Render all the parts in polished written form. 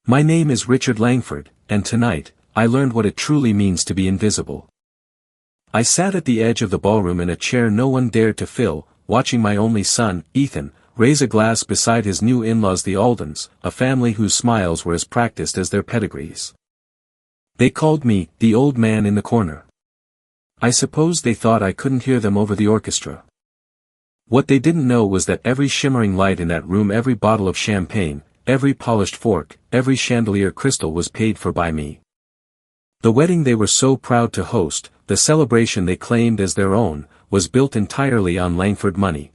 My name is Richard Langford, and tonight, I learned what it truly means to be invisible. I sat at the edge of the ballroom in a chair no one dared to fill, watching my only son, Ethan, raise a glass beside his new in-laws the Aldens, a family whose smiles were as practiced as their pedigrees. They called me, the old man in the corner. I suppose they thought I couldn't hear them over the orchestra. What they didn't know was that every shimmering light in that room, every bottle of champagne, every polished fork, every chandelier crystal was paid for by me. The wedding they were so proud to host, the celebration they claimed as their own, was built entirely on Langford money.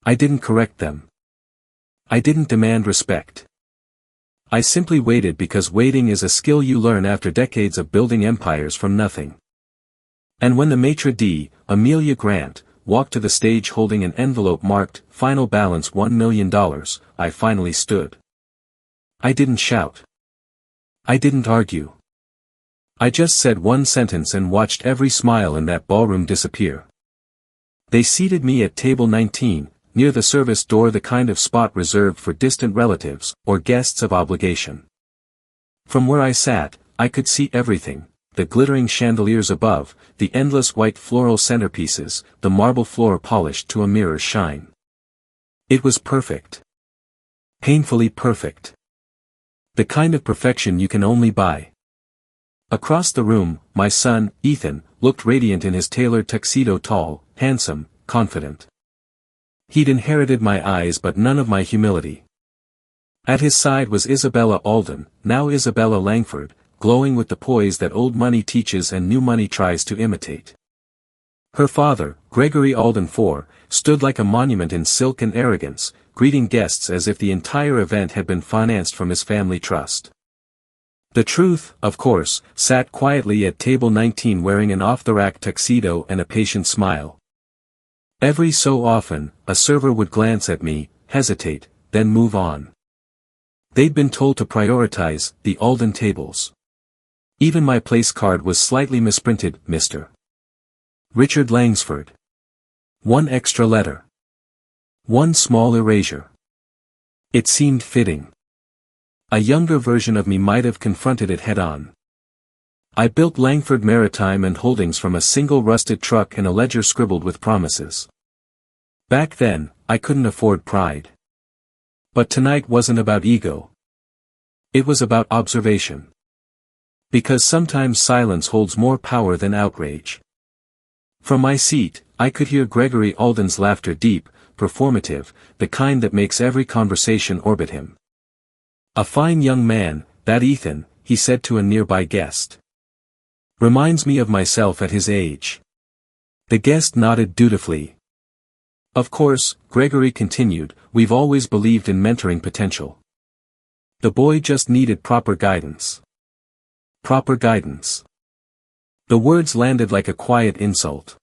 I didn't correct them. I didn't demand respect. I simply waited because waiting is a skill you learn after decades of building empires from nothing. And when the maître d', Amelia Grant, walked to the stage holding an envelope marked, "Final balance $1 million, I finally stood. I didn't shout. I didn't argue. I just said one sentence and watched every smile in that ballroom disappear. They seated me at table 19, near the service door, the kind of spot reserved for distant relatives, or guests of obligation. From where I sat, I could see everything. The glittering chandeliers above, the endless white floral centerpieces, the marble floor polished to a mirror's shine. It was perfect. Painfully perfect. The kind of perfection you can only buy. Across the room, my son, Ethan, looked radiant in his tailored tuxedo, tall, handsome, confident. He'd inherited my eyes but none of my humility. At his side was Isabella Alden, now Isabella Langford, glowing with the poise that old money teaches and new money tries to imitate. Her father, Gregory Alden IV, stood like a monument in silk and arrogance, greeting guests as if the entire event had been financed from his family trust. The truth, of course, sat quietly at table 19 wearing an off-the-rack tuxedo and a patient smile. Every so often, a server would glance at me, hesitate, then move on. They'd been told to prioritize the Alden tables. Even my place card was slightly misprinted, Mr. Richard Langsford. One extra letter. One small erasure. It seemed fitting. A younger version of me might have confronted it head-on. I built Langford Maritime and Holdings from a single rusted truck and a ledger scribbled with promises. Back then, I couldn't afford pride. But tonight wasn't about ego. It was about observation. Because sometimes silence holds more power than outrage. From my seat, I could hear Gregory Alden's laughter, deep, performative, the kind that makes every conversation orbit him. "A fine young man, that Ethan," he said to a nearby guest. "Reminds me of myself at his age." The guest nodded dutifully. "Of course," Gregory continued, "we've always believed in mentoring potential. The boy just needed proper guidance." Proper guidance. The words landed like a quiet insult.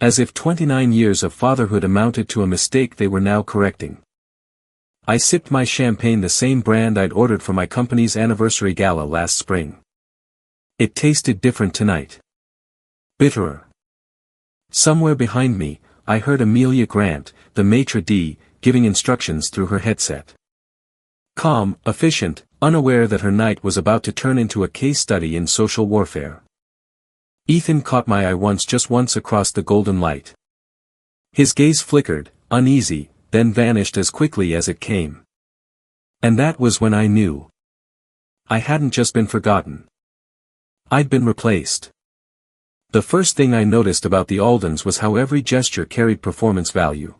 As if 29 years of fatherhood amounted to a mistake they were now correcting. I sipped my champagne, the same brand I'd ordered for my company's anniversary gala last spring. It tasted different tonight. Bitterer. Somewhere behind me, I heard Amelia Grant, the maître d', giving instructions through her headset. Calm, efficient, unaware that her night was about to turn into a case study in social warfare. Ethan caught my eye just once across the golden light. His gaze flickered, uneasy, then vanished as quickly as it came. And that was when I knew. I hadn't just been forgotten. I'd been replaced. The first thing I noticed about the Aldens was how every gesture carried performance value.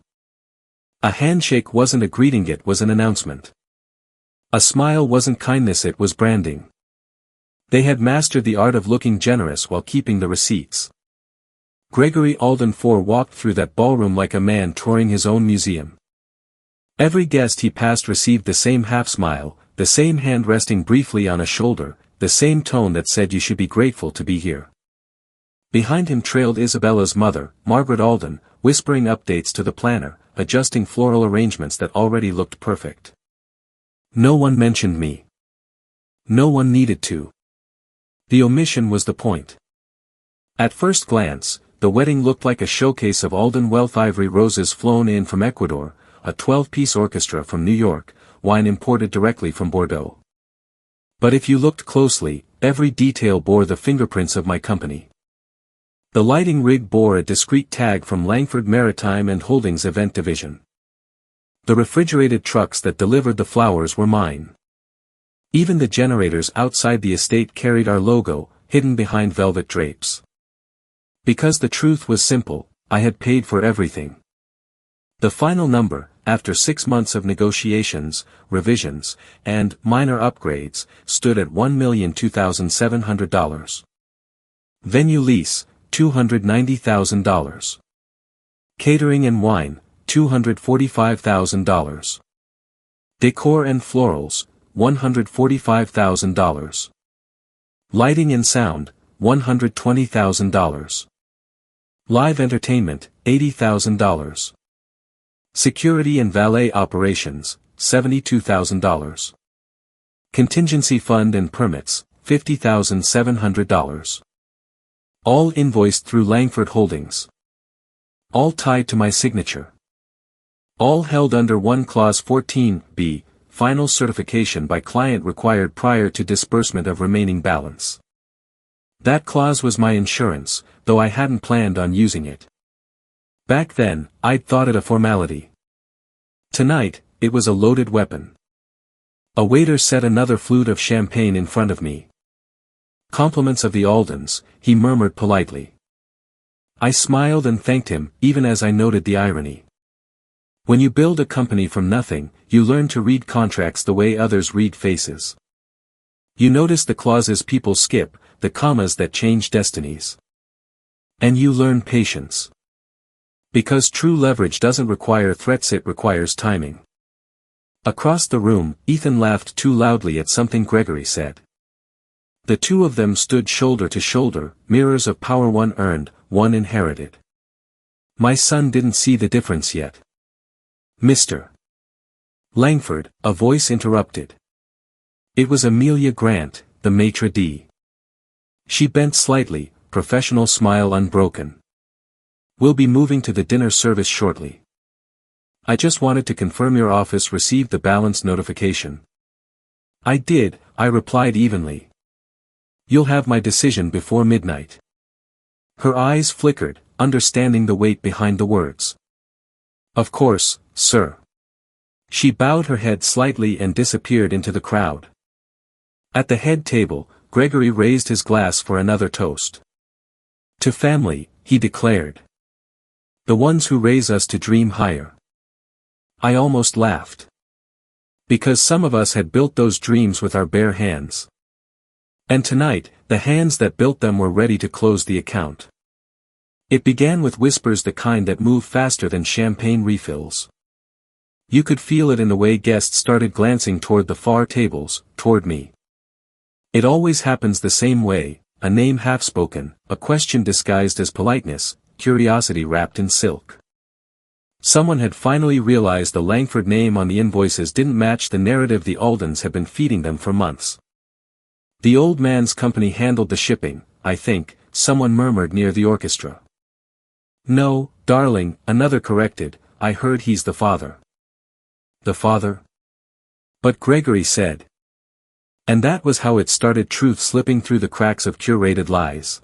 A handshake wasn't a greeting, it was an announcement. A smile wasn't kindness, it was branding. They had mastered the art of looking generous while keeping the receipts. Gregory Alden IV walked through that ballroom like a man touring his own museum. Every guest he passed received the same half-smile, the same hand resting briefly on a shoulder, the same tone that said you should be grateful to be here. Behind him trailed Isabella's mother, Margaret Alden, whispering updates to the planner, adjusting floral arrangements that already looked perfect. No one mentioned me. No one needed to. The omission was the point. At first glance, the wedding looked like a showcase of Alden wealth, ivory roses flown in from Ecuador, a 12-piece orchestra from New York, wine imported directly from Bordeaux. But if you looked closely, every detail bore the fingerprints of my company. The lighting rig bore a discreet tag from Langford Maritime and Holdings Event Division. The refrigerated trucks that delivered the flowers were mine. Even the generators outside the estate carried our logo, hidden behind velvet drapes. Because the truth was simple, I had paid for everything. The final number, after 6 months of negotiations, revisions, and minor upgrades, stood at $1,002,700. Venue lease, $290,000. Catering and wine, $245,000. Decor and florals, $145,000. Lighting and sound, $120,000. Live entertainment, $80,000. Security and valet operations, $72,000. Contingency fund and permits, $50,700. All invoiced through Langford Holdings. All tied to my signature. All held under 1 Clause 14b, final certification by client required prior to disbursement of remaining balance. That clause was my insurance, though I hadn't planned on using it. Back then, I'd thought it a formality. Tonight, it was a loaded weapon. A waiter set another flute of champagne in front of me. Compliments of the Aldens, he murmured politely. I smiled and thanked him, even as I noted the irony. When you build a company from nothing, you learn to read contracts the way others read faces. You notice the clauses people skip, the commas that change destinies. And you learn patience. Because true leverage doesn't require threats, it requires timing. Across the room, Ethan laughed too loudly at something Gregory said. The two of them stood shoulder to shoulder, mirrors of power, one earned, one inherited. My son didn't see the difference yet. Mr. Langford, a voice interrupted. It was Amelia Grant, the maître d'. She bent slightly, professional smile unbroken. We'll be moving to the dinner service shortly. I just wanted to confirm your office received the balance notification. I did, I replied evenly. You'll have my decision before midnight. Her eyes flickered, understanding the weight behind the words. Of course, sir. She bowed her head slightly and disappeared into the crowd. At the head table, Gregory raised his glass for another toast. To family, he declared. The ones who raise us to dream higher. I almost laughed. Because some of us had built those dreams with our bare hands. And tonight, the hands that built them were ready to close the account. It began with whispers, the kind that move faster than champagne refills. You could feel it in the way guests started glancing toward the far tables, toward me. It always happens the same way, a name half-spoken, a question disguised as politeness, curiosity wrapped in silk. Someone had finally realized the Langford name on the invoices didn't match the narrative the Aldens had been feeding them for months. The old man's company handled the shipping, I think, someone murmured near the orchestra. No, darling, another corrected, I heard he's the father. The father? But Gregory said. And that was how it started, truth slipping through the cracks of curated lies.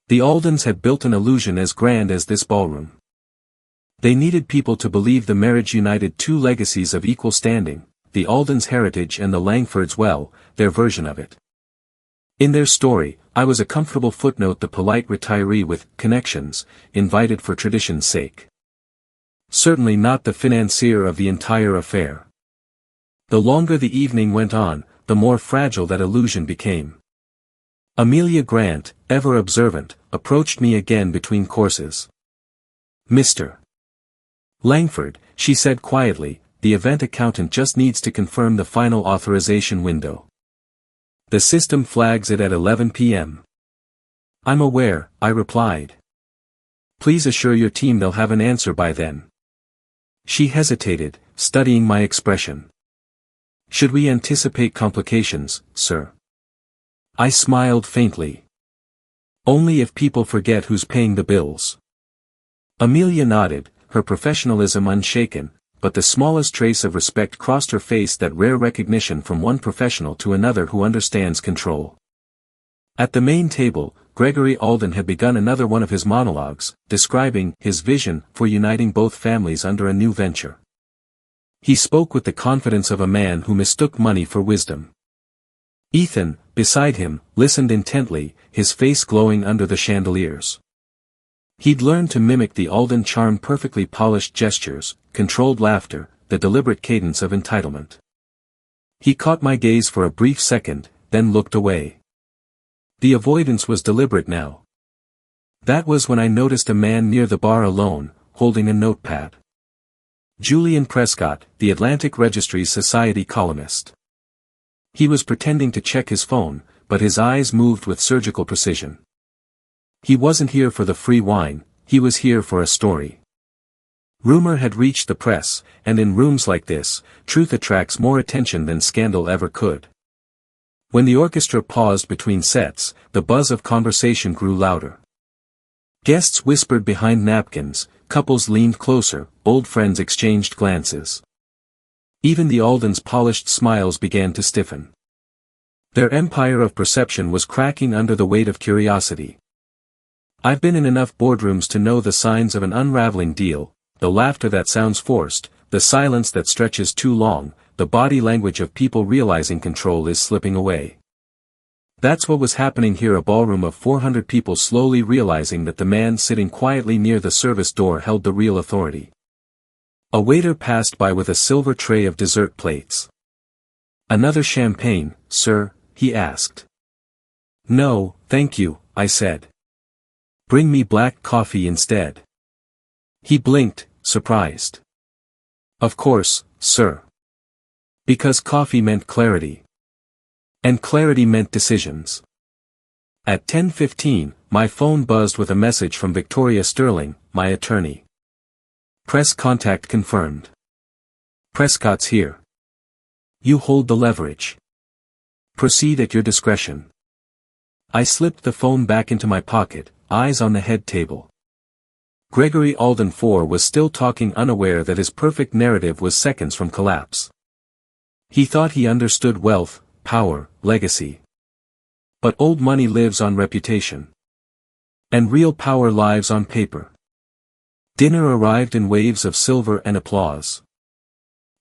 The Aldens had built an illusion as grand as this ballroom. They needed people to believe the marriage united two legacies of equal standing, the Aldens' heritage and the Langfords' their version of it. In their story, I was a comfortable footnote, the polite retiree with connections, invited for tradition's sake. Certainly not the financier of the entire affair. The longer the evening went on, the more fragile that illusion became. Amelia Grant, ever observant, approached me again between courses. Mr. Langford, she said quietly, the event accountant just needs to confirm the final authorization window. The system flags it at 11 p.m. I'm aware, I replied. Please assure your team they'll have an answer by then. She hesitated, studying my expression. Should we anticipate complications, sir? I smiled faintly. Only if people forget who's paying the bills. Amelia nodded, her professionalism unshaken. but the smallest trace of respect crossed her face, that rare recognition from one professional to another who understands control. At the main table, Gregory Alden had begun another one of his monologues, describing his vision for uniting both families under a new venture. He spoke with the confidence of a man who mistook money for wisdom. Ethan, beside him, listened intently, his face glowing under the chandeliers. He'd learned to mimic the Alden charm, perfectly polished gestures, controlled laughter, the deliberate cadence of entitlement. He caught my gaze for a brief second, then looked away. The avoidance was deliberate now. That was when I noticed a man near the bar alone, holding a notepad. Julian Prescott, the Atlantic Registry's Society columnist. He was pretending to check his phone, but his eyes moved with surgical precision. He wasn't here for the free wine, he was here for a story. Rumor had reached the press, and in rooms like this, truth attracts more attention than scandal ever could. When the orchestra paused between sets, the buzz of conversation grew louder. Guests whispered behind napkins, couples leaned closer, old friends exchanged glances. Even the Aldens' polished smiles began to stiffen. Their empire of perception was cracking under the weight of curiosity. I've been in enough boardrooms to know the signs of an unraveling deal, the laughter that sounds forced, the silence that stretches too long, the body language of people realizing control is slipping away. That's what was happening here, a ballroom of 400 people slowly realizing that the man sitting quietly near the service door held the real authority. A waiter passed by with a silver tray of dessert plates. "Another champagne, sir?" he asked. "No, thank you," I said. "Bring me black coffee instead." He blinked, surprised. "Of course, sir." Because coffee meant clarity. And clarity meant decisions. At 10:15, my phone buzzed with a message from Victoria Sterling, my attorney. "Press contact confirmed. Prescott's here. You hold the leverage. Proceed at your discretion." I slipped the phone back into my pocket, eyes on the head table. Gregory Alden IV was still talking, unaware that his perfect narrative was seconds from collapse. He thought he understood wealth, power, legacy. But old money lives on reputation. And real power lives on paper. Dinner arrived in waves of silver and applause.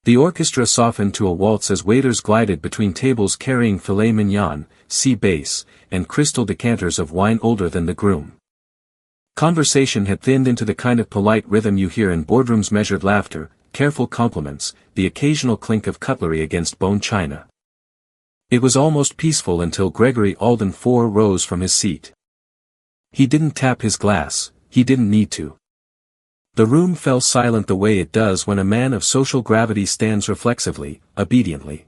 The orchestra softened to a waltz as waiters glided between tables carrying filet mignon, sea bass, and crystal decanters of wine older than the groom. Conversation had thinned into the kind of polite rhythm you hear in boardrooms: measured laughter, careful compliments, the occasional clink of cutlery against bone china. It was almost peaceful until Gregory Alden IV rose from his seat. He didn't tap his glass, he didn't need to. The room fell silent the way it does when a man of social gravity stands reflexively, obediently.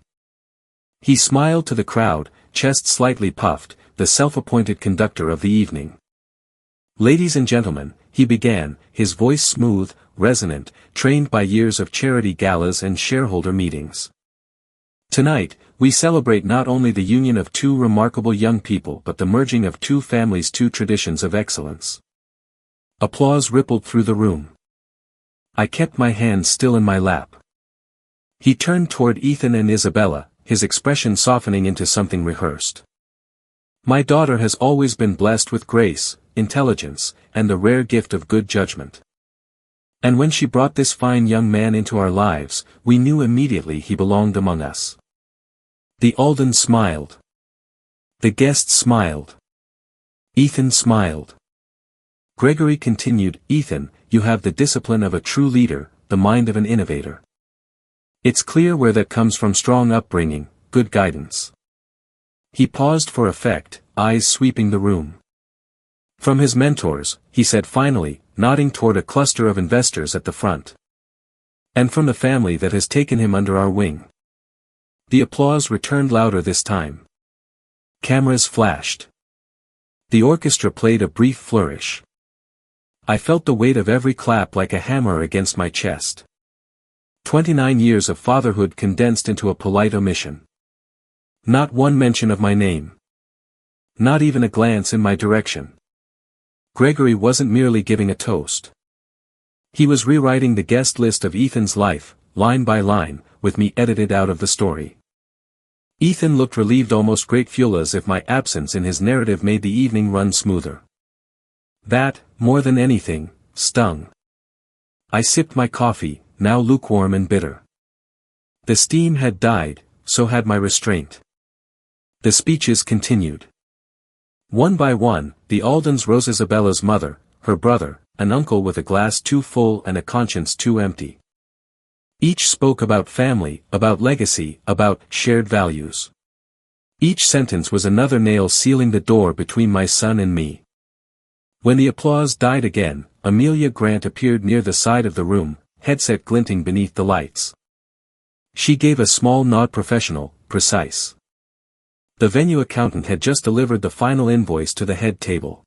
He smiled to the crowd, chest slightly puffed, the self-appointed conductor of the evening. "Ladies and gentlemen," he began, his voice smooth, resonant, trained by years of charity galas and shareholder meetings. "Tonight, we celebrate not only the union of two remarkable young people but the merging of two families, two traditions of excellence." Applause rippled through the room. I kept my hands still in my lap. He turned toward Ethan and Isabella, his expression softening into something rehearsed. "My daughter has always been blessed with grace, intelligence, and the rare gift of good judgment. And when she brought this fine young man into our lives, we knew immediately he belonged among us." The Aldens smiled. The guests smiled. Ethan smiled. Gregory continued, "Ethan, you have the discipline of a true leader, the mind of an innovator. It's clear where that comes from: strong upbringing, good guidance." He paused for effect, eyes sweeping the room. "From his mentors," he said finally, nodding toward a cluster of investors at the front. "And from the family that has taken him under our wing." The applause returned louder this time. Cameras flashed. The orchestra played a brief flourish. I felt the weight of every clap like a hammer against my chest. 29 years of fatherhood condensed into a polite omission. Not one mention of my name. Not even a glance in my direction. Gregory wasn't merely giving a toast. He was rewriting the guest list of Ethan's life, line by line, with me edited out of the story. Ethan looked relieved, almost grateful, as if my absence in his narrative made the evening run smoother. That, more than anything, stung. I sipped my coffee, now lukewarm and bitter. The steam had died, so had my restraint. The speeches continued. One by one, the Aldens rose: Isabella's mother, her brother, an uncle with a glass too full and a conscience too empty. Each spoke about family, about legacy, about shared values. Each sentence was another nail sealing the door between my son and me. When the applause died again, Amelia Grant appeared near the side of the room, headset glinting beneath the lights. She gave a small nod, professional, precise. The venue accountant had just delivered the final invoice to the head table.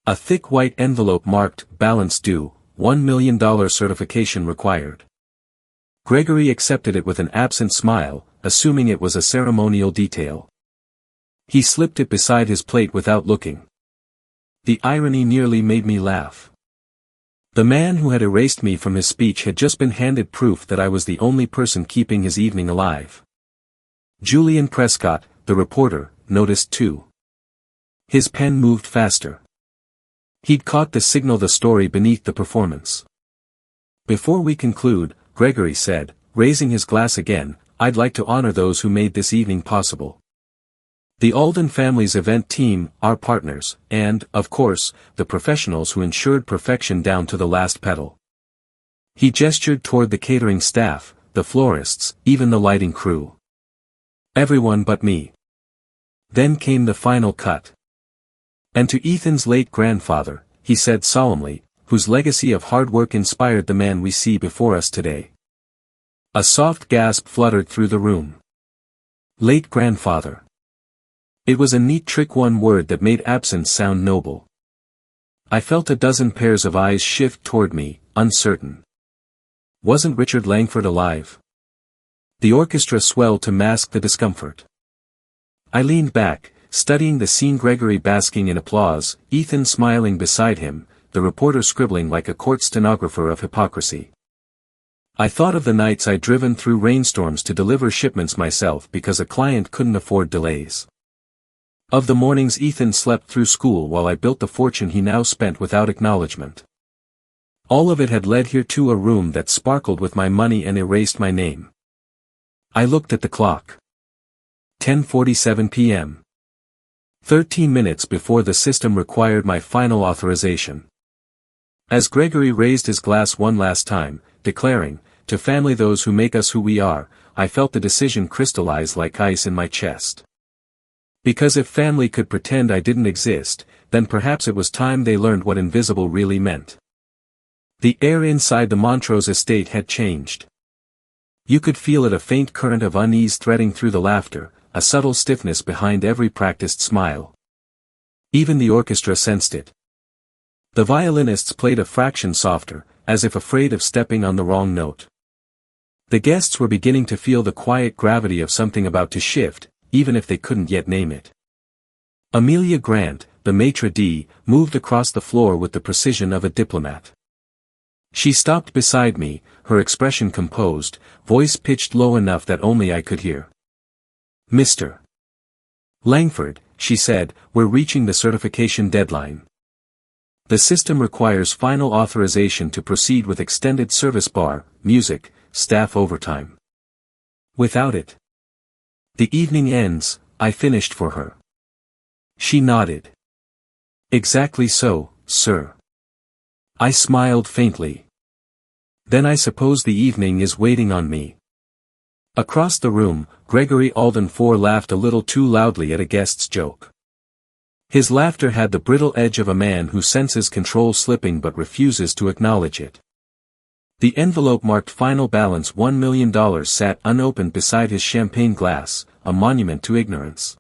A thick white envelope marked, balance due, $1 million certification required. Gregory accepted it with an absent smile, assuming it was a ceremonial detail. He slipped it beside his plate without looking. The irony nearly made me laugh. The man who had erased me from his speech had just been handed proof that I was the only person keeping his evening alive. Julian Prescott, the reporter, noticed too. His pen moved faster. He'd caught the signal, the story beneath the performance. Before we conclude, Gregory said, raising his glass again, I'd like to honor those who made this evening possible. The Alden family's event team, our partners, and, of course, the professionals who ensured perfection down to the last petal. He gestured toward the catering staff, the florists, even the lighting crew. Everyone but me. Then came the final cut. And to Ethan's late grandfather, he said solemnly, whose legacy of hard work inspired the man we see before us today. A soft gasp fluttered through the room. Late grandfather. It was a neat trick, one word that made absence sound noble. I felt a dozen pairs of eyes shift toward me, uncertain. Wasn't Richard Langford alive? The orchestra swelled to mask the discomfort. I leaned back, studying the scene, Gregory basking in applause, Ethan smiling beside him, the reporter scribbling like a court stenographer of hypocrisy. I thought of the nights I'd driven through rainstorms to deliver shipments myself because a client couldn't afford delays. Of the mornings Ethan slept through school while I built the fortune he now spent without acknowledgement. All of it had led here to a room that sparkled with my money and erased my name. I looked at the clock. 10:47 p.m. 13 minutes before the system required my final authorization. As Gregory raised his glass one last time, declaring, to family, those who make us who we are, I felt the decision crystallize like ice in my chest. Because if family could pretend I didn't exist, then perhaps it was time they learned what invisible really meant. The air inside the Montrose estate had changed. You could feel it, a faint current of unease threading through the laughter, a subtle stiffness behind every practiced smile. Even the orchestra sensed it. The violinists played a fraction softer, as if afraid of stepping on the wrong note. The guests were beginning to feel the quiet gravity of something about to shift, even if they couldn't yet name it. Amelia Grant, the maître d', moved across the floor with the precision of a diplomat. She stopped beside me, her expression composed, voice pitched low enough that only I could hear. Mr. Langford, she said, we're reaching the certification deadline. The system requires final authorization to proceed with extended service bar, music, staff overtime. Without it, the evening ends, I finished for her. She nodded. Exactly so, sir. I smiled faintly. Then I suppose the evening is waiting on me. Across the room, Gregory Alden IV laughed a little too loudly at a guest's joke. His laughter had the brittle edge of a man who senses control slipping but refuses to acknowledge it. The envelope marked final balance $1 million sat unopened beside his champagne glass, a monument to ignorance.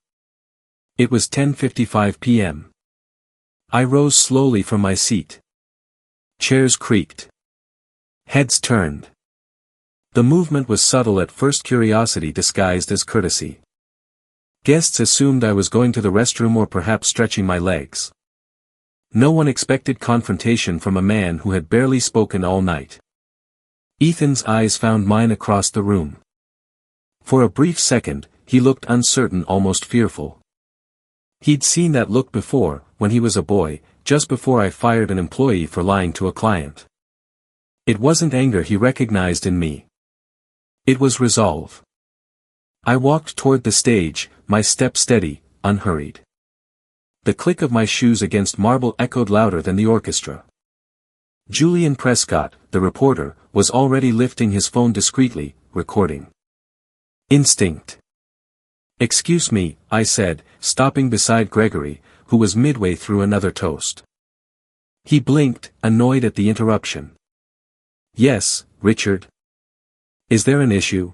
It was 10:55 p.m. I rose slowly from my seat. Chairs creaked. Heads turned. The movement was subtle at first, curiosity disguised as courtesy. Guests assumed I was going to the restroom or perhaps stretching my legs. No one expected confrontation from a man who had barely spoken all night. Ethan's eyes found mine across the room. For a brief second, he looked uncertain, almost fearful. He'd seen that look before, when he was a boy, just before I fired an employee for lying to a client. It wasn't anger he recognized in me. It was resolve. I walked toward the stage, my step steady, unhurried. The click of my shoes against marble echoed louder than the orchestra. Julian Prescott, the reporter, was already lifting his phone discreetly, recording. Instinct. "Excuse me," I said, stopping beside Gregory, who was midway through another toast. He blinked, annoyed at the interruption. "Yes, Richard. Is there an issue?"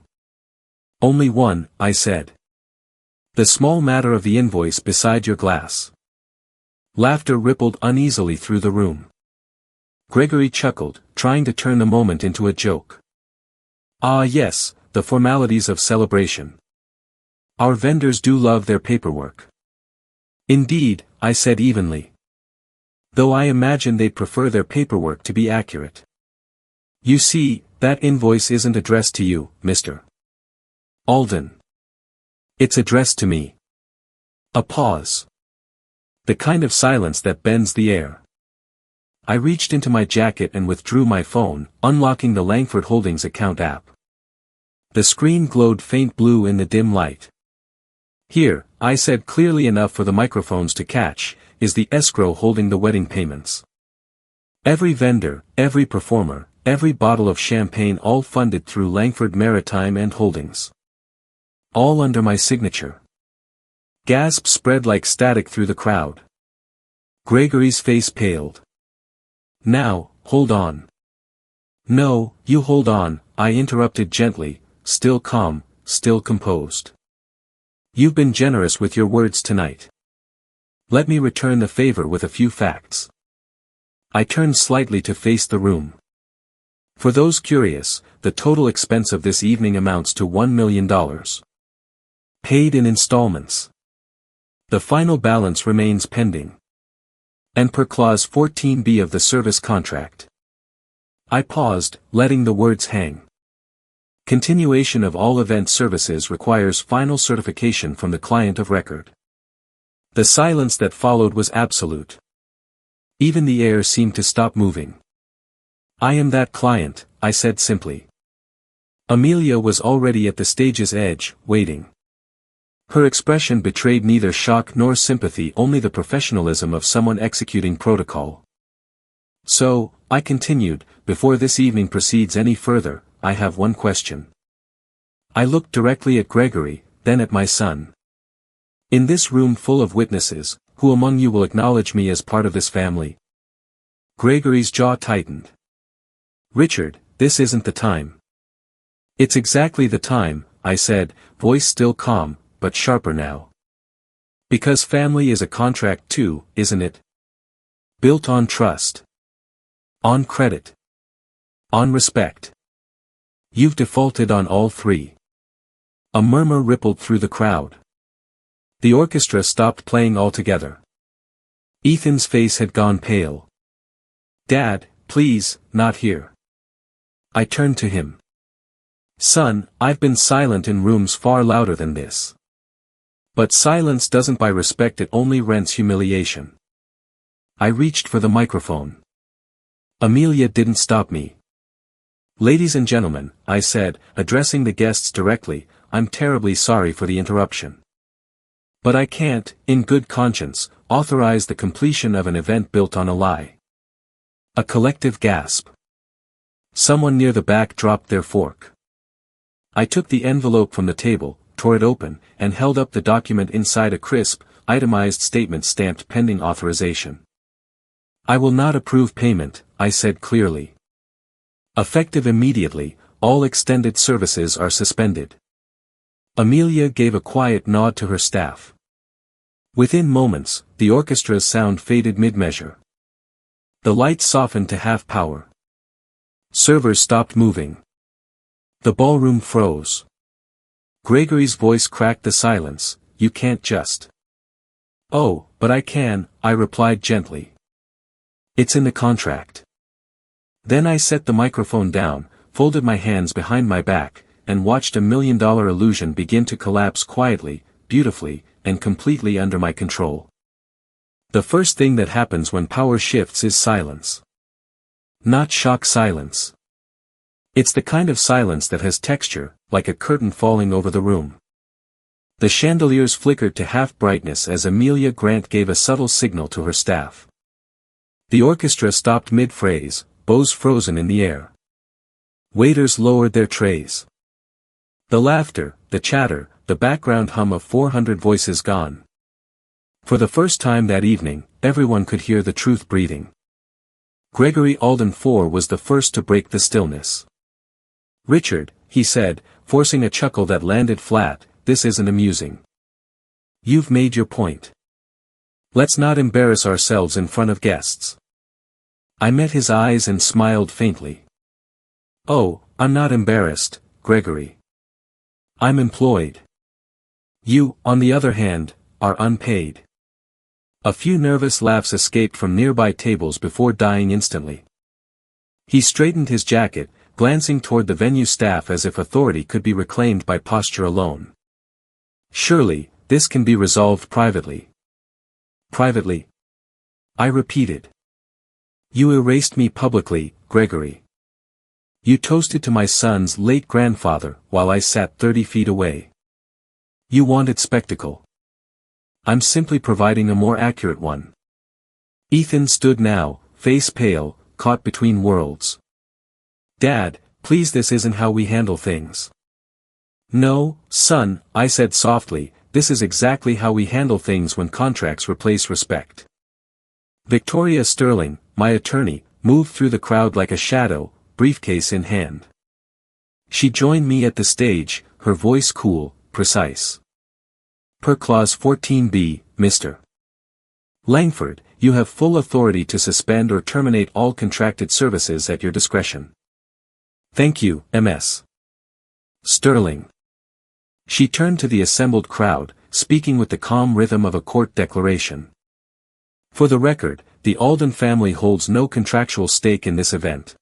"Only one," I said. "The small matter of the invoice beside your glass." Laughter rippled uneasily through the room. Gregory chuckled, trying to turn the moment into a joke. "Ah yes, the formalities of celebration. Our vendors do love their paperwork." "Indeed," I said evenly. "Though I imagine they'd prefer their paperwork to be accurate. You see, that invoice isn't addressed to you, Mr. Alden. It's addressed to me." A pause. The kind of silence that bends the air. I reached into my jacket and withdrew my phone, unlocking the Langford Holdings account app. The screen glowed faint blue in the dim light. "Here," I said clearly enough for the microphones to catch, "is the escrow holding the wedding payments. Every vendor, every performer, every bottle of champagne, all funded through Langford Maritime and Holdings. All under my signature." Gasps spread like static through the crowd. Gregory's face paled. "Now, hold on." "No, you hold on," I interrupted gently, still calm, still composed. "You've been generous with your words tonight. Let me return the favor with a few facts." I turned slightly to face the room. "For those curious, the total expense of this evening amounts to $1 million. Paid in installments. The final balance remains pending. And per clause 14B of the service contract." I paused, letting the words hang. Continuation of all event services requires final certification from the client of record. The silence that followed was absolute. Even the air seemed to stop moving. "I am that client," I said simply. Amelia was already at the stage's edge, waiting. Her expression betrayed neither shock nor sympathy, only the professionalism of someone executing protocol. "So," I continued, "before this evening proceeds any further, I have one question." I looked directly at Gregory, then at my son. "In this room full of witnesses, who among you will acknowledge me as part of this family?" Gregory's jaw tightened. "Richard, this isn't the time." "It's exactly the time," I said, voice still calm, but sharper now. "Because family is a contract too, isn't it? Built on trust. On credit. On respect. You've defaulted on all three." A murmur rippled through the crowd. The orchestra stopped playing altogether. Ethan's face had gone pale. "Dad, please, not here." I turned to him. "Son, I've been silent in rooms far louder than this. But silence doesn't buy respect, it only rents humiliation." I reached for the microphone. Amelia didn't stop me. "Ladies and gentlemen," I said, addressing the guests directly, "I'm terribly sorry for the interruption. But I can't, in good conscience, authorize the completion of an event built on a lie." A collective gasp. Someone near the back dropped their fork. I took the envelope from the table, tore it open, and held up the document inside a crisp, itemized statement stamped pending authorization. "I will not approve payment," I said clearly. "Effective immediately, all extended services are suspended." Amelia gave a quiet nod to her staff. Within moments, the orchestra's sound faded mid-measure. The lights softened to half power. Servers stopped moving. The ballroom froze. Gregory's voice cracked the silence, "You can't just." "Oh, but I can," I replied gently. "It's in the contract." Then I set the microphone down, folded my hands behind my back, and watched a million-dollar illusion begin to collapse quietly, beautifully, and completely under my control. The first thing that happens when power shifts is silence. Not shock silence. It's the kind of silence that has texture, like a curtain falling over the room. The chandeliers flickered to half-brightness as Amelia Grant gave a subtle signal to her staff. The orchestra stopped mid-phrase, bows frozen in the air. Waiters lowered their trays. The laughter, the chatter, the background hum of 400 voices gone. For the first time that evening, everyone could hear the truth breathing. Gregory Alden IV was the first to break the stillness. "Richard," he said, forcing a chuckle that landed flat, "this isn't amusing. You've made your point. Let's not embarrass ourselves in front of guests." I met his eyes and smiled faintly. "Oh, I'm not embarrassed, Gregory. I'm employed. You, on the other hand, are unpaid." A few nervous laughs escaped from nearby tables before dying instantly. He straightened his jacket, glancing toward the venue staff as if authority could be reclaimed by posture alone. "Surely, this can be resolved privately." "Privately?" I repeated. "You erased me publicly, Gregory. You toasted to my son's late grandfather while I sat 30 feet away. You wanted spectacle. I'm simply providing a more accurate one." Ethan stood now, face pale, caught between worlds. "Dad, please, this isn't how we handle things." "No, son," I said softly, "this is exactly how we handle things when contracts replace respect." Victoria Sterling, my attorney, moved through the crowd like a shadow, briefcase in hand. She joined me at the stage, her voice cool, precise. "Per Clause 14b, Mr. Langford, you have full authority to suspend or terminate all contracted services at your discretion." "Thank you, Ms. Sterling." She turned to the assembled crowd, speaking with the calm rhythm of a court declaration. "For the record, the Alden family holds no contractual stake in this event.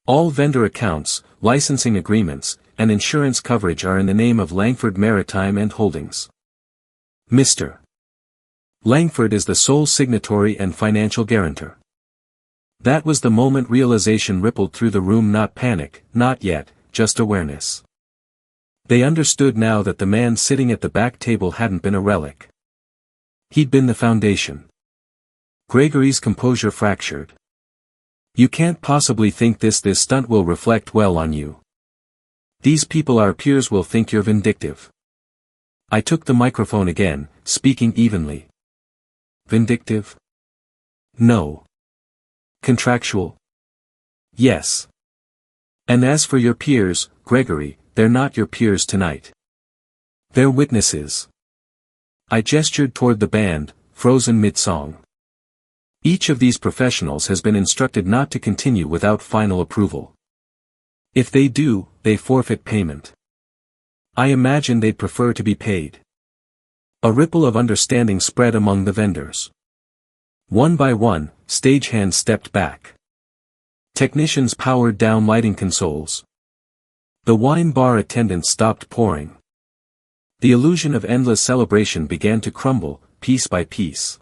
All vendor accounts, licensing agreements, and insurance coverage are in the name of Langford Maritime and Holdings. Mr. Langford is the sole signatory and financial guarantor." That was the moment realization rippled through the room, not panic, not yet, just awareness. They understood now that the man sitting at the back table hadn't been a relic. He'd been the foundation. Gregory's composure fractured. "You can't possibly think this stunt will reflect well on you. These people, our peers, will think you're vindictive." I took the microphone again, speaking evenly. "Vindictive? No. Contractual? Yes. And as for your peers, Gregory, they're not your peers tonight. They're witnesses." I gestured toward the band, frozen mid-song. "Each of these professionals has been instructed not to continue without final approval. If they do, they forfeit payment. I imagine they'd prefer to be paid." A ripple of understanding spread among the vendors. One by one, stagehands stepped back. Technicians powered down lighting consoles. The wine bar attendants stopped pouring. The illusion of endless celebration began to crumble, piece by piece.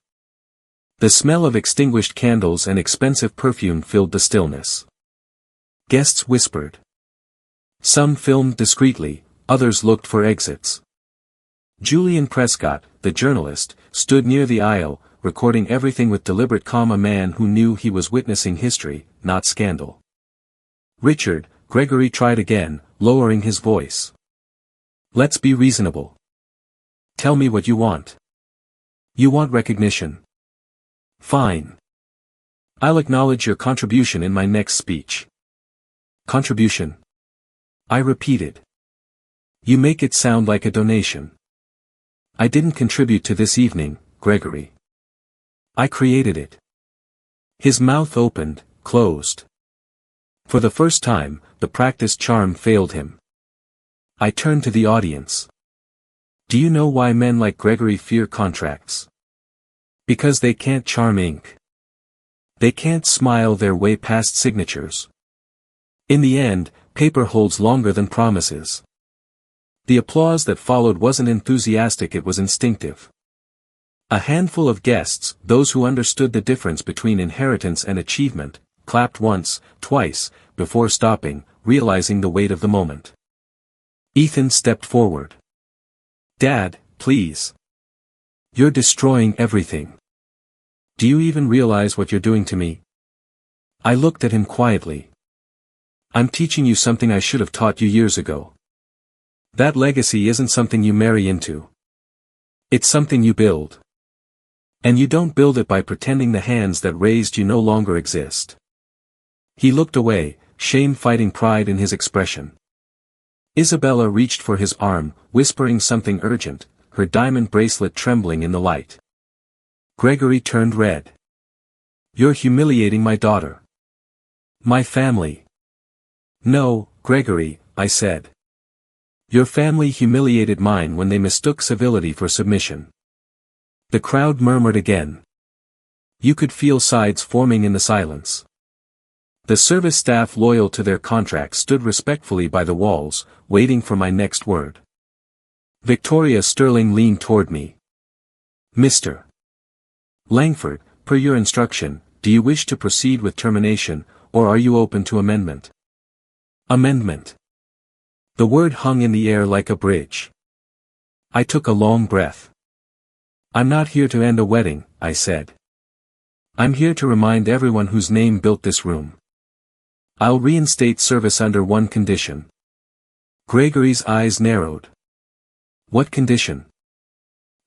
The smell of extinguished candles and expensive perfume filled the stillness. Guests whispered. Some filmed discreetly, others looked for exits. Julian Prescott, the journalist, stood near the aisle, recording everything with deliberate calm, a man who knew he was witnessing history, not scandal. "Richard," Gregory tried again, lowering his voice. "Let's be reasonable. Tell me what you want. You want recognition? Fine. I'll acknowledge your contribution in my next speech." "Contribution?" I repeated. "You make it sound like a donation." "I didn't contribute to this evening, Gregory. I created it." His mouth opened, closed. For the first time, the practiced charm failed him. I turned to the audience. "Do you know why men like Gregory fear contracts? Because they can't charm ink. They can't smile their way past signatures. In the end, paper holds longer than promises. The applause that followed wasn't enthusiastic, it was instinctive. A handful of guests, those who understood the difference between inheritance and achievement, clapped once, twice, before stopping, realizing the weight of the moment. Ethan stepped forward. "Dad, please. You're destroying everything. Do you even realize what you're doing to me?" I looked at him quietly. "I'm teaching you something I should have taught you years ago. That legacy isn't something you marry into. It's something you build. And you don't build it by pretending the hands that raised you no longer exist." He looked away, shame fighting pride in his expression. Isabella reached for his arm, whispering something urgent, her diamond bracelet trembling in the light. Gregory turned red. "You're humiliating my daughter. My family." "No, Gregory," I said. "Your family humiliated mine when they mistook civility for submission." The crowd murmured again. You could feel sides forming in the silence. The service staff loyal to their contract stood respectfully by the walls, waiting for my next word. Victoria Sterling leaned toward me. "Mr. Langford, per your instruction, do you wish to proceed with termination, or are you open to amendment?" Amendment. The word hung in the air like a bridge. I took a long breath. "I'm not here to end a wedding," I said. "I'm here to remind everyone whose name built this room. I'll reinstate service under one condition." Gregory's eyes narrowed. "What condition?"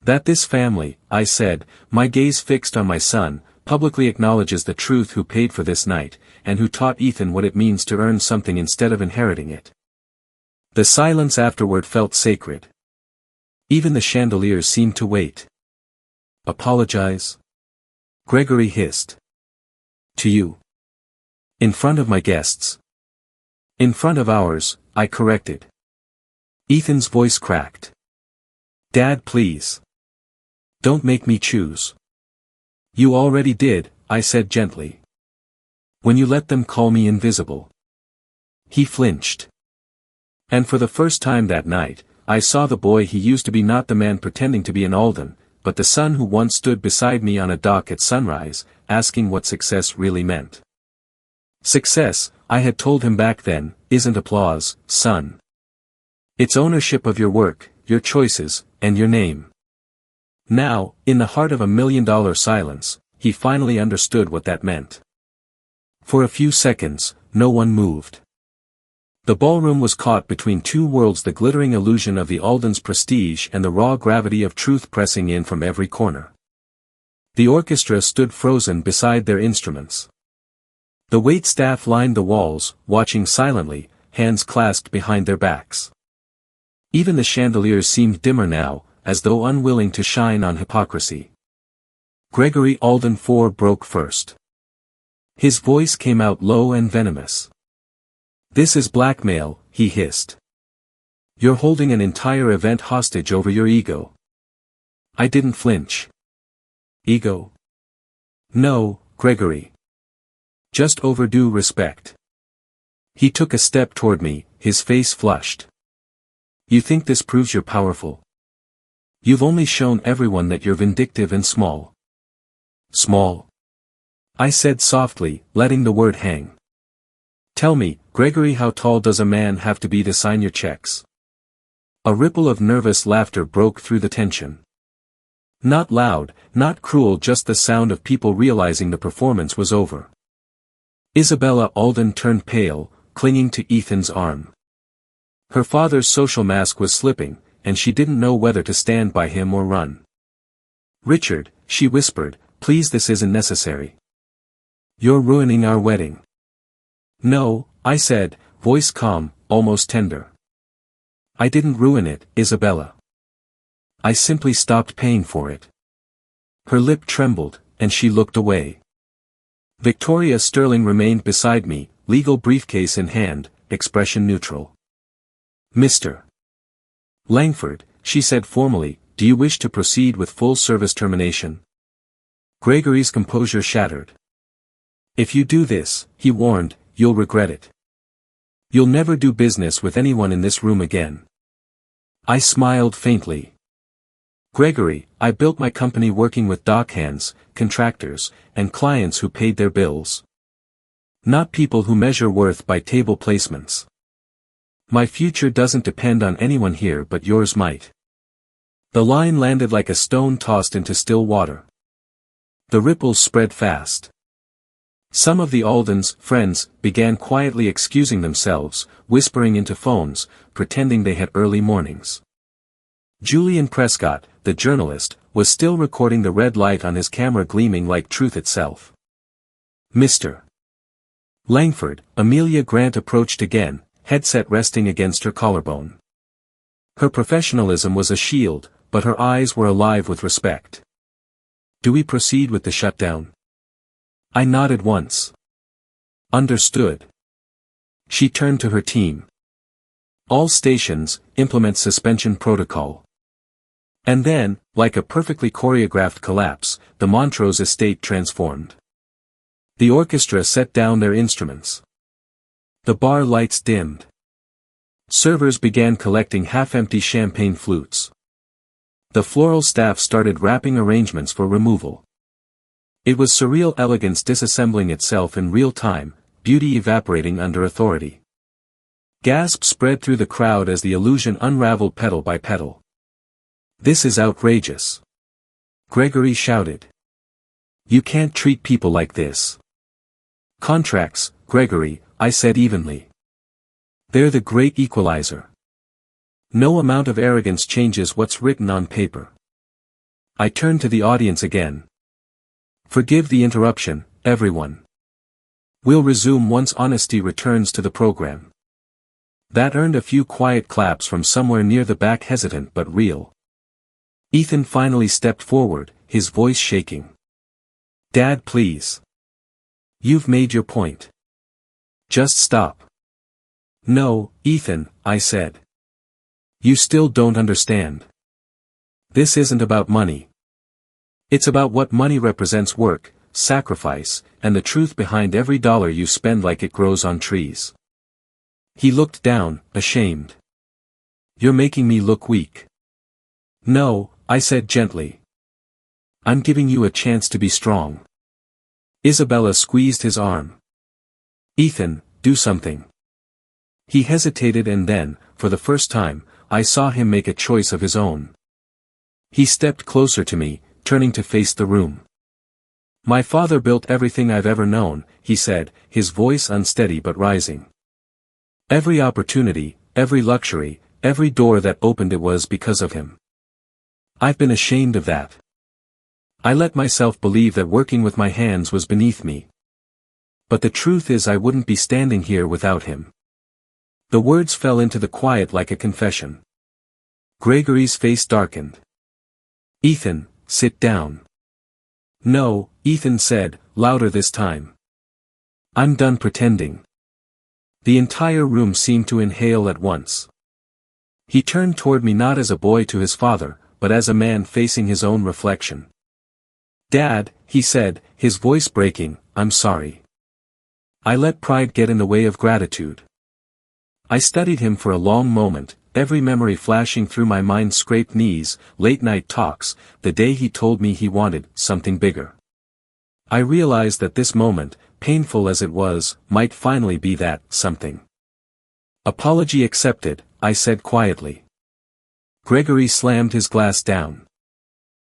"That this family," I said, my gaze fixed on my son, "publicly acknowledges the truth who paid for this night, and who taught Ethan what it means to earn something instead of inheriting it." The silence afterward felt sacred. Even the chandeliers seemed to wait. "Apologize?" Gregory hissed. "To you. In front of my guests." "In front of ours," I corrected. Ethan's voice cracked. "Dad, please. Don't make me choose." "You already did," I said gently. "When you let them call me invisible." He flinched. And for the first time that night, I saw the boy he used to be, not the man pretending to be an Alden, but the son who once stood beside me on a dock at sunrise, asking what success really meant. Success, I had told him back then, isn't applause, son. It's ownership of your work, your choices, and your name. Now, in the heart of $1 million silence, he finally understood what that meant. For a few seconds, no one moved. The ballroom was caught between two worlds, the glittering illusion of the Alden's prestige and the raw gravity of truth pressing in from every corner. The orchestra stood frozen beside their instruments. The waitstaff lined the walls, watching silently, hands clasped behind their backs. Even the chandeliers seemed dimmer now, as though unwilling to shine on hypocrisy. Gregory Alden IV broke first. His voice came out low and venomous. "This is blackmail," he hissed. "You're holding an entire event hostage over your ego." I didn't flinch. "Ego? No, Gregory. Just overdue respect." He took a step toward me, his face flushed. "You think this proves you're powerful? You've only shown everyone that you're vindictive and small." "Small?" I said softly, letting the word hang. "Tell me, Gregory, how tall does a man have to be to sign your checks?" A ripple of nervous laughter broke through the tension. Not loud, not cruel, just the sound of people realizing the performance was over. Isabella Alden turned pale, clinging to Ethan's arm. Her father's social mask was slipping, and she didn't know whether to stand by him or run. "Richard," she whispered, "please, this isn't necessary. You're ruining our wedding." "No," I said, voice calm, almost tender. "I didn't ruin it, Isabella. I simply stopped paying for it." Her lip trembled, and she looked away. Victoria Sterling remained beside me, legal briefcase in hand, expression neutral. "Mr. Langford," she said formally, "do you wish to proceed with full service termination?" Gregory's composure shattered. "If you do this," he warned, "you'll regret it. You'll never do business with anyone in this room again. I smiled faintly. Gregory, I built my company working with dockhands, contractors, and clients who paid their bills. Not people who measure worth by table placements. My future doesn't depend on anyone here, but yours might. The line landed like a stone tossed into still water. The ripples spread fast. Some of the Alden's friends began quietly excusing themselves, whispering into phones, pretending they had early mornings. Julian Prescott, the journalist, was still recording, the red light on his camera gleaming like truth itself. Mr. Langford, Amelia Grant approached again, headset resting against her collarbone. Her professionalism was a shield, but her eyes were alive with respect. Do we proceed with the shutdown? I nodded once. Understood. She turned to her team. All stations, implement suspension protocol. And then, like a perfectly choreographed collapse, the Montrose estate transformed. The orchestra set down their instruments. The bar lights dimmed. Servers began collecting half-empty champagne flutes. The floral staff started wrapping arrangements for removal. It was surreal elegance disassembling itself in real time, beauty evaporating under authority. Gasps spread through the crowd as the illusion unraveled petal by petal. This is outrageous. Gregory shouted. You can't treat people like this. Contracts, Gregory, I said evenly. They're the great equalizer. No amount of arrogance changes what's written on paper. I turned to the audience again. Forgive the interruption, everyone. We'll resume once honesty returns to the program. That earned a few quiet claps from somewhere near the back, hesitant but real. Ethan finally stepped forward, his voice shaking. Dad, please. You've made your point. Just stop. No, Ethan, I said. You still don't understand. This isn't about money. It's about what money represents: work, sacrifice, and the truth behind every dollar you spend, like it grows on trees. He looked down, ashamed. You're making me look weak. No, I said gently. I'm giving you a chance to be strong. Isabella squeezed his arm. Ethan, do something. He hesitated, and then, for the first time, I saw him make a choice of his own. He stepped closer to me, turning to face the room. My father built everything I've ever known, he said, his voice unsteady but rising. Every opportunity, every luxury, every door that opened, it was because of him. I've been ashamed of that. I let myself believe that working with my hands was beneath me. But the truth is, I wouldn't be standing here without him. The words fell into the quiet like a confession. Gregory's face darkened. Ethan, sit down. No, Ethan said, louder this time. I'm done pretending. The entire room seemed to inhale at once. He turned toward me, not as a boy to his father, but as a man facing his own reflection. Dad, he said, his voice breaking, I'm sorry. I let pride get in the way of gratitude. I studied him for a long moment, every memory flashing through my mind: scraped knees, late-night talks, the day he told me he wanted something bigger. I realized that this moment, painful as it was, might finally be that something. Apology accepted, I said quietly. Gregory slammed his glass down.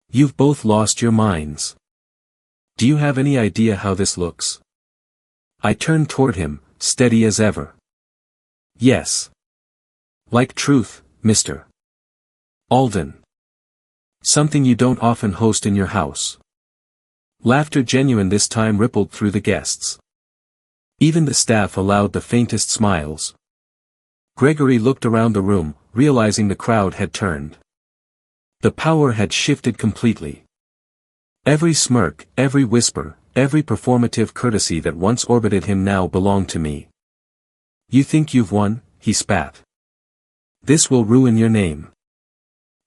You've both lost your minds. Do you have any idea how this looks? I turned toward him, steady as ever. Yes. Like truth, Mr. Alden. Something you don't often host in your house. Laughter, genuine this time, rippled through the guests. Even the staff allowed the faintest smiles. Gregory looked around the room, realizing the crowd had turned. The power had shifted completely. Every smirk, every whisper, every performative courtesy that once orbited him now belonged to me. You think you've won? He spat. This will ruin your name.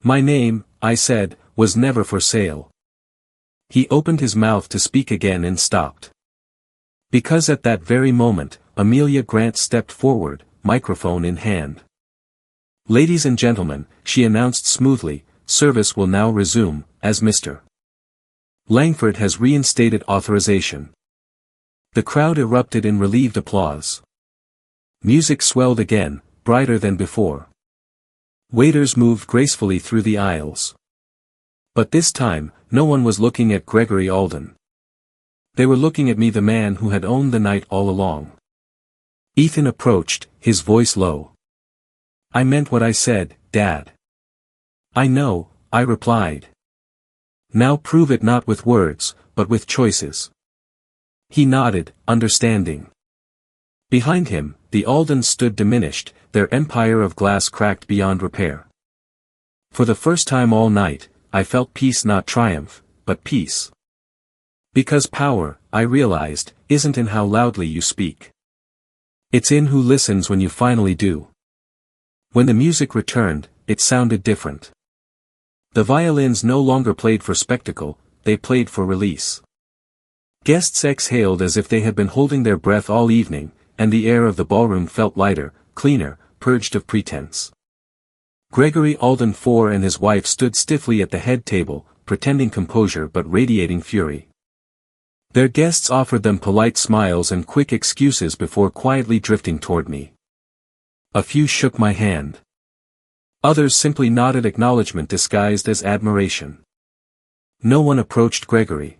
My name, I said, was never for sale. He opened his mouth to speak again and stopped. Because at that very moment, Amelia Grant stepped forward, microphone in hand. "Ladies and gentlemen," she announced smoothly, "service will now resume, as Mr. Langford has reinstated authorization." The crowd erupted in relieved applause. Music swelled again, brighter than before. Waiters moved gracefully through the aisles. But this time, no one was looking at Gregory Alden. They were looking at me, the man who had owned the night all along. Ethan approached, his voice low. "I meant what I said, Dad." "I know," I replied. "Now prove it, not with words, but with choices." He nodded, understanding. Behind him, the Aldens stood diminished, their empire of glass cracked beyond repair. For the first time all night, I felt peace, not triumph, but peace. Because power, I realized, isn't in how loudly you speak. It's in who listens when you finally do. When the music returned, it sounded different. The violins no longer played for spectacle, they played for release. Guests exhaled as if they had been holding their breath all evening, and the air of the ballroom felt lighter, cleaner, purged of pretense. Gregory Alden IV and his wife stood stiffly at the head table, pretending composure but radiating fury. Their guests offered them polite smiles and quick excuses before quietly drifting toward me. A few shook my hand. Others simply nodded acknowledgement disguised as admiration. No one approached Gregory.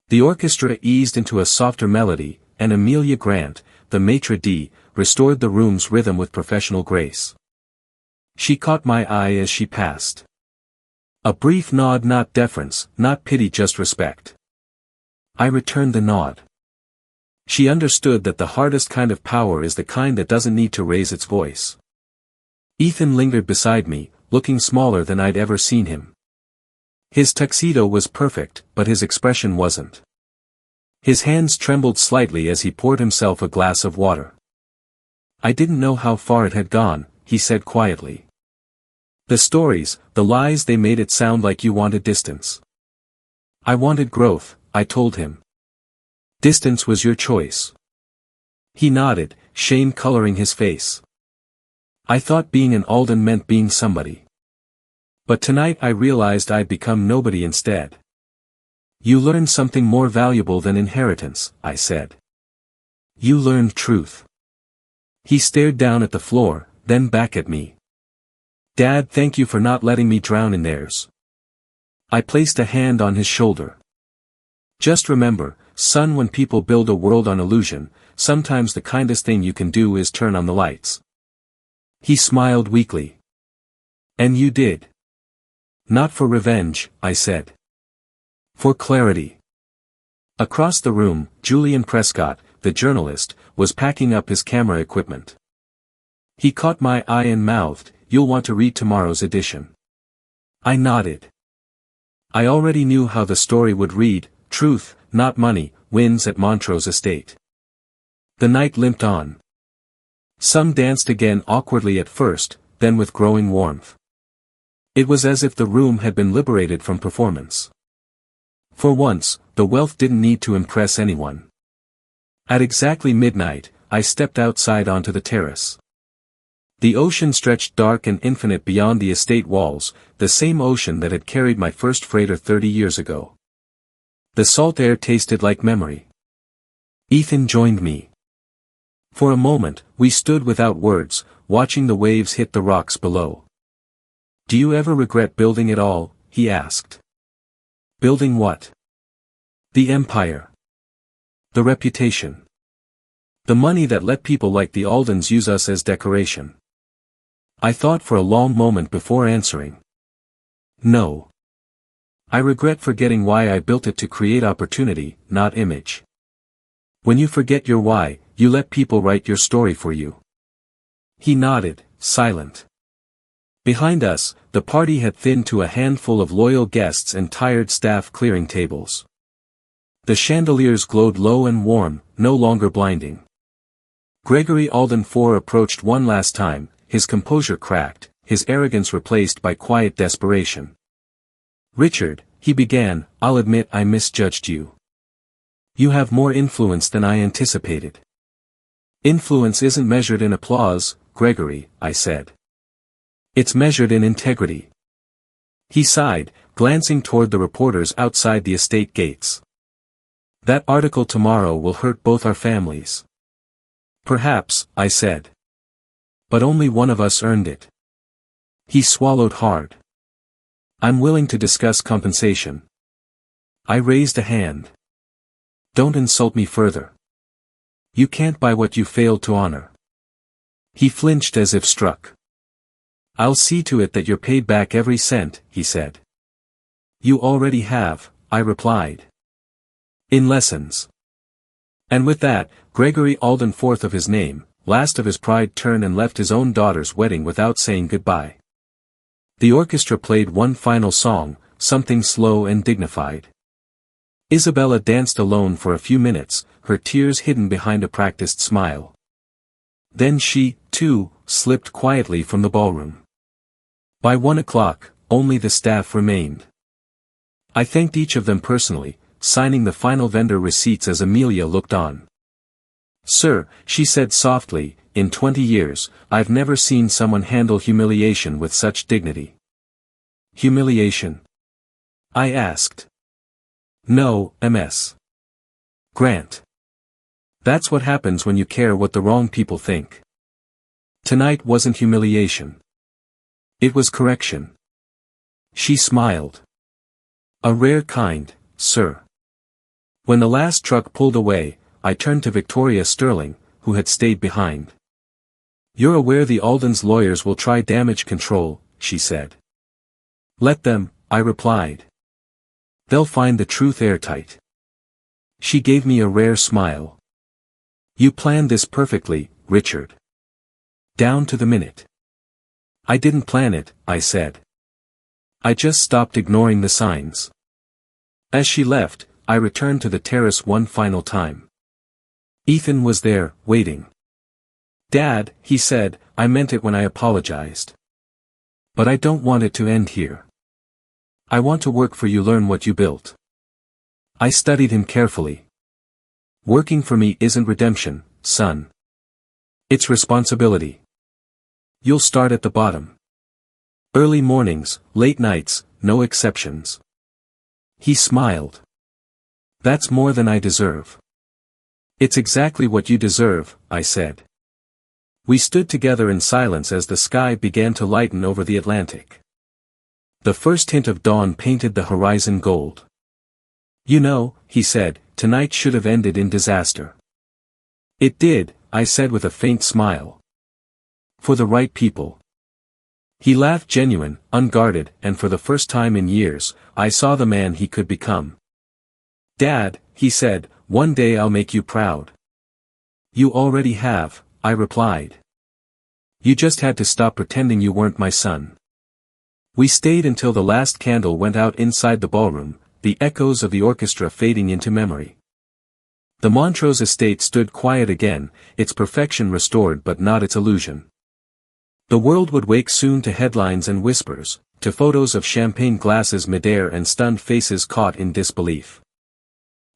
The orchestra eased into a softer melody, and Amelia Grant, the maître d', restored the room's rhythm with professional grace. She caught my eye as she passed. A brief nod, not deference, not pity, just respect. I returned the nod. She understood that the hardest kind of power is the kind that doesn't need to raise its voice. Ethan lingered beside me, looking smaller than I'd ever seen him. His tuxedo was perfect, but his expression wasn't. His hands trembled slightly as he poured himself a glass of water. "I didn't know how far it had gone," he said quietly. "The stories, the lies, they made it sound like you wanted distance." "I wanted growth," I told him. "Distance was your choice." He nodded, shame coloring his face. "I thought being an Alden meant being somebody. But tonight I realized I'd become nobody instead." "You learned something more valuable than inheritance," I said. "You learned truth." He stared down at the floor, then back at me. "Dad, thank you for not letting me drown in theirs." I placed a hand on his shoulder. "Just remember, son, when people build a world on illusion, sometimes the kindest thing you can do is turn on the lights." He smiled weakly. "And you did." "Not for revenge," I said. "For clarity." Across the room, Julian Prescott, the journalist, was packing up his camera equipment. He caught my eye and mouthed, "You'll want to read tomorrow's edition." I nodded. I already knew how the story would read: truth, not money, wins at Montrose estate. The night limped on. Some danced again awkwardly at first, then with growing warmth. It was as if the room had been liberated from performance. For once, the wealth didn't need to impress anyone. At exactly midnight, I stepped outside onto the terrace. The ocean stretched dark and infinite beyond the estate walls, the same ocean that had carried my first freighter 30 years ago. The salt air tasted like memory. Ethan joined me. For a moment, we stood without words, watching the waves hit the rocks below. "Do you ever regret building it all?" he asked. "Building what?" "The empire. The reputation. The money that let people like the Aldens use us as decoration." I thought for a long moment before answering. "No. I regret forgetting why I built it, to create opportunity, not image. When you forget your why, you let people write your story for you." He nodded, silent. Behind us, the party had thinned to a handful of loyal guests and tired staff clearing tables. The chandeliers glowed low and warm, no longer blinding. Gregory Alden IV approached one last time, his composure cracked, his arrogance replaced by quiet desperation. "Richard," he began, "I'll admit I misjudged you. You have more influence than I anticipated. Influence isn't measured in applause, Gregory, I said. It's measured in integrity. He sighed, glancing toward the reporters outside the estate gates. That article tomorrow will hurt both our families. Perhaps, I said. But only one of us earned it. He swallowed hard. I'm willing to discuss compensation. I raised a hand. Don't insult me further. You can't buy what you failed to honor. He flinched as if struck. I'll see to it that you're paid back every cent, he said. You already have, I replied. In lessons. And with that, Gregory Alden, fourth of his name, last of his pride, turned and left his own daughter's wedding without saying goodbye. The orchestra played one final song, something slow and dignified. Isabella danced alone for a few minutes, her tears hidden behind a practiced smile. Then she, too, slipped quietly from the ballroom. By 1 o'clock, only the staff remained. I thanked each of them personally, signing the final vendor receipts as Amelia looked on. Sir, she said softly, in 20 years, I've never seen someone handle humiliation with such dignity. Humiliation? I asked. No, Ms. Grant. That's what happens when you care what the wrong people think. Tonight wasn't humiliation. It was correction. She smiled. A rare kind, sir. When the last truck pulled away, I turned to Victoria Sterling, who had stayed behind. You're aware the Aldens' lawyers will try damage control, she said. Let them, I replied. They'll find the truth airtight. She gave me a rare smile. You planned this perfectly, Richard. Down to the minute. I didn't plan it, I said. I just stopped ignoring the signs. As she left, I returned to the terrace one final time. Ethan was there, waiting. Dad, he said, I meant it when I apologized. But I don't want it to end here. I want to work for you, learn what you built. I studied him carefully. Working for me isn't redemption, son. It's responsibility. You'll start at the bottom. Early mornings, late nights, no exceptions. He smiled. That's more than I deserve. It's exactly what you deserve, I said. We stood together in silence as the sky began to lighten over the Atlantic. The first hint of dawn painted the horizon gold. You know, he said, tonight should have ended in disaster. It did, I said with a faint smile. For the right people. He laughed, genuine, unguarded, and for the first time in years, I saw the man he could become. Dad, he said, one day I'll make you proud. You already have, I replied. You just had to stop pretending you weren't my son. We stayed until the last candle went out inside the ballroom, the echoes of the orchestra fading into memory. The Montrose estate stood quiet again, its perfection restored but not its illusion. The world would wake soon to headlines and whispers, to photos of champagne glasses midair and stunned faces caught in disbelief.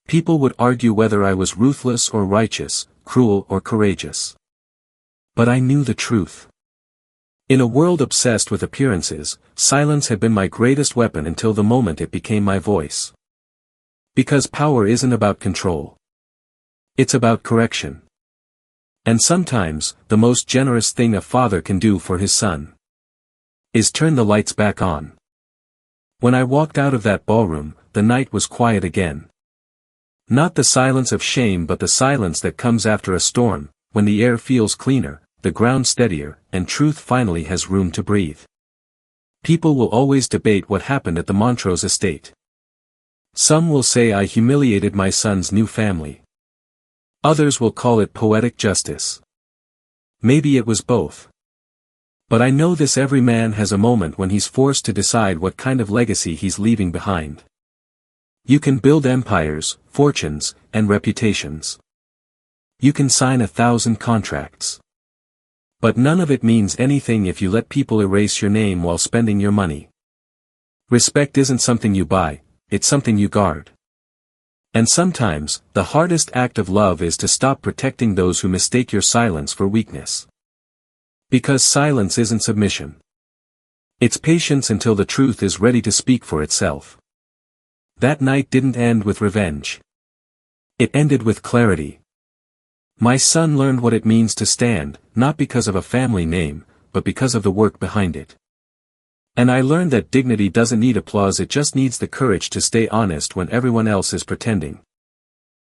People would argue whether I was ruthless or righteous, cruel or courageous. But I knew the truth. In a world obsessed with appearances, silence had been my greatest weapon until the moment it became my voice. Because power isn't about control. It's about correction. And sometimes, the most generous thing a father can do for his son is turn the lights back on. When I walked out of that ballroom, the night was quiet again. Not the silence of shame, but the silence that comes after a storm, when the air feels cleaner, the ground steadier, and truth finally has room to breathe. People will always debate what happened at the Montrose estate. Some will say I humiliated my son's new family. Others will call it poetic justice. Maybe it was both. But I know this: every man has a moment when he's forced to decide what kind of legacy he's leaving behind. You can build empires, fortunes, and reputations. You can sign 1,000 contracts. But none of it means anything if you let people erase your name while spending your money. Respect isn't something you buy, it's something you guard. And sometimes, the hardest act of love is to stop protecting those who mistake your silence for weakness. Because silence isn't submission. It's patience until the truth is ready to speak for itself. That night didn't end with revenge. It ended with clarity. My son learned what it means to stand, not because of a family name, but because of the work behind it. And I learned that dignity doesn't need applause, it just needs the courage to stay honest when everyone else is pretending.